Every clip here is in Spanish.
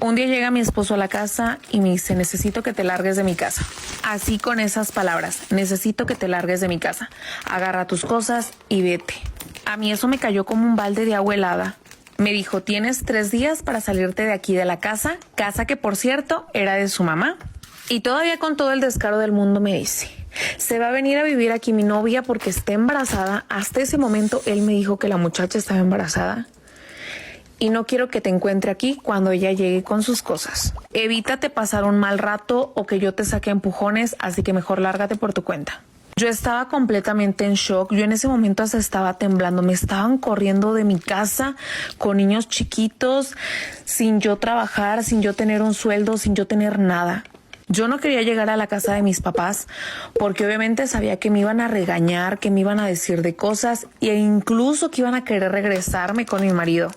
Un día llega mi esposo a la casa y me dice, necesito que te largues de mi casa. Así con esas palabras, necesito que te largues de mi casa. Agarra tus cosas y vete. A mí eso me cayó como un balde de agua helada. Me dijo, tienes 3 días para salirte de aquí de la casa que por cierto era de su mamá. Y todavía con todo el descaro del mundo me dice, se va a venir a vivir aquí mi novia porque está embarazada. Hasta ese momento él me dijo que la muchacha estaba embarazada. Y no quiero que te encuentre aquí cuando ella llegue con sus cosas. Evítate pasar un mal rato o que yo te saque empujones, así que mejor lárgate por tu cuenta. Yo estaba completamente en shock. Yo en ese momento hasta estaba temblando. Me estaban corriendo de mi casa con niños chiquitos, sin yo trabajar, sin yo tener un sueldo, sin yo tener nada. Yo no quería llegar a la casa de mis papás porque obviamente sabía que me iban a regañar, que me iban a decir de cosas e incluso que iban a querer regresarme con mi marido.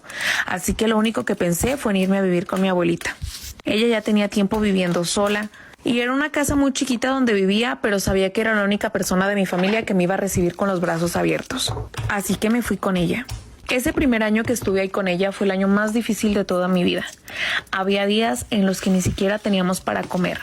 Así que lo único que pensé fue en irme a vivir con mi abuelita. Ella ya tenía tiempo viviendo sola y era una casa muy chiquita donde vivía, pero sabía que era la única persona de mi familia que me iba a recibir con los brazos abiertos. Así que me fui con ella. Ese primer año que estuve ahí con ella fue el año más difícil de toda mi vida. Había días en los que ni siquiera teníamos para comer.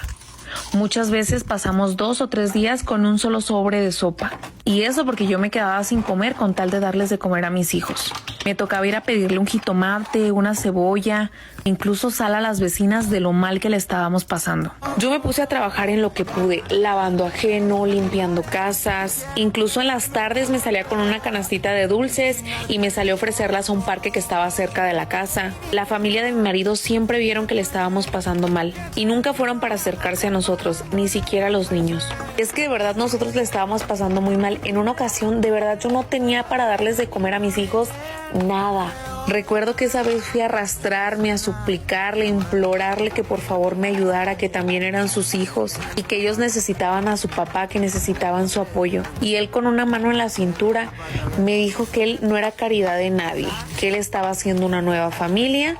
Muchas veces pasamos 2 o 3 días con un solo sobre de sopa. Y eso porque yo me quedaba sin comer con tal de darles de comer a mis hijos. Me tocaba ir a pedirle un jitomate, una cebolla, incluso sal a las vecinas de lo mal que le estábamos pasando. Yo me puse a trabajar en lo que pude, lavando ajeno, limpiando casas. Incluso en las tardes me salía con una canastita de dulces y me salía a ofrecerlas a un parque que estaba cerca de la casa. La familia de mi marido siempre vieron que le estábamos pasando mal y nunca fueron para acercarse a nosotros, ni siquiera a los niños. Es que de verdad nosotros le estábamos pasando muy mal. En una ocasión, de verdad, yo no tenía para darles de comer a mis hijos nada. Recuerdo que esa vez fui a arrastrarme, a suplicarle, a implorarle que por favor me ayudara, que también eran sus hijos y que ellos necesitaban a su papá, que necesitaban su apoyo. Y él con una mano en la cintura me dijo que él no era caridad de nadie, que él estaba haciendo una nueva familia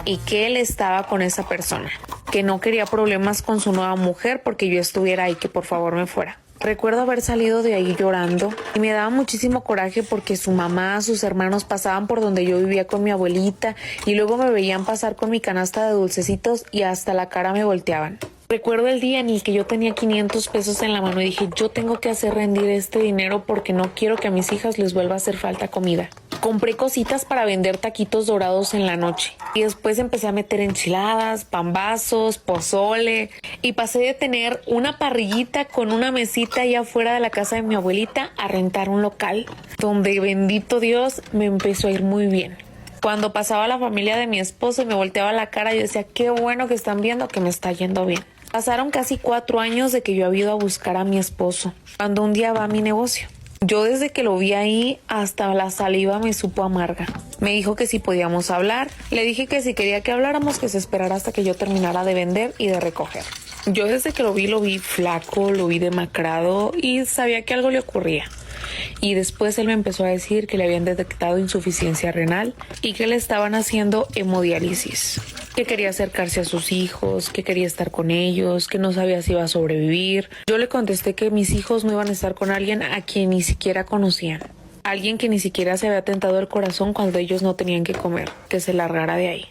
y que él estaba con esa persona, que no quería problemas con su nueva mujer porque yo estuviera ahí, que por favor me fuera. Recuerdo haber salido de ahí llorando y me daba muchísimo coraje porque su mamá, sus hermanos pasaban por donde yo vivía con mi abuelita y luego me veían pasar con mi canasta de dulcecitos y hasta la cara me volteaban. Recuerdo el día en el que yo tenía 500 pesos en la mano y dije, yo tengo que hacer rendir este dinero porque no quiero que a mis hijas les vuelva a hacer falta comida. Compré cositas para vender taquitos dorados en la noche y después empecé a meter enchiladas, pambazos, pozole y pasé de tener una parrillita con una mesita allá afuera de la casa de mi abuelita a rentar un local donde, bendito Dios, me empezó a ir muy bien. Cuando pasaba la familia de mi esposo y me volteaba la cara, yo decía, qué bueno que están viendo que me está yendo bien. Pasaron casi 4 años de que yo había ido a buscar a mi esposo, cuando un día va a mi negocio. Yo desde que lo vi ahí hasta la saliva me supo amarga. Me dijo que si podíamos hablar. Le dije que si quería que habláramos que se esperara hasta que yo terminara de vender y de recoger. Yo desde que lo vi flaco, lo vi demacrado y sabía que algo le ocurría. Y después él me empezó a decir que le habían detectado insuficiencia renal y que le estaban haciendo hemodiálisis, que quería acercarse a sus hijos, que quería estar con ellos, que no sabía si iba a sobrevivir. Yo le contesté que mis hijos no iban a estar con alguien a quien ni siquiera conocían, alguien que ni siquiera se había tentado el corazón cuando ellos no tenían que comer, que se largara de ahí.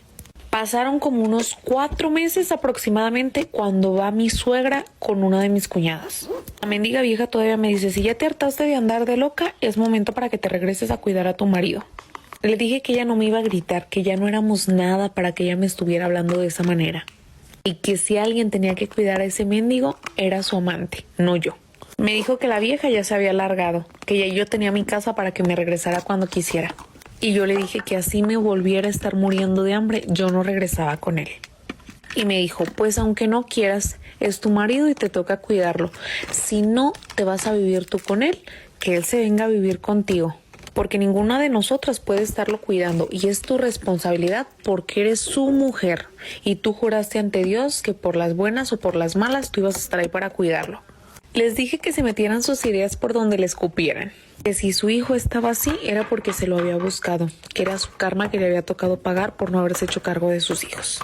Pasaron como unos 4 meses aproximadamente cuando va mi suegra con una de mis cuñadas. La mendiga vieja todavía me dice, si ya te hartaste de andar de loca, es momento para que te regreses a cuidar a tu marido. Le dije que ella no me iba a gritar, que ya no éramos nada para que ella me estuviera hablando de esa manera. Y que si alguien tenía que cuidar a ese mendigo, era su amante, no yo. Me dijo que la vieja ya se había largado, que ya yo tenía mi casa para que me regresara cuando quisiera. Y yo le dije que así me volviera a estar muriendo de hambre, yo no regresaba con él. Y me dijo, pues aunque no quieras, es tu marido y te toca cuidarlo. Si no, te vas a vivir tú con él, que él se venga a vivir contigo. Porque ninguna de nosotras puede estarlo cuidando y es tu responsabilidad porque eres su mujer. Y tú juraste ante Dios que por las buenas o por las malas tú ibas a estar ahí para cuidarlo. Les dije que se metieran sus ideas por donde les cupieran. Que si su hijo estaba así era porque se lo había buscado, que era su karma que le había tocado pagar por no haberse hecho cargo de sus hijos.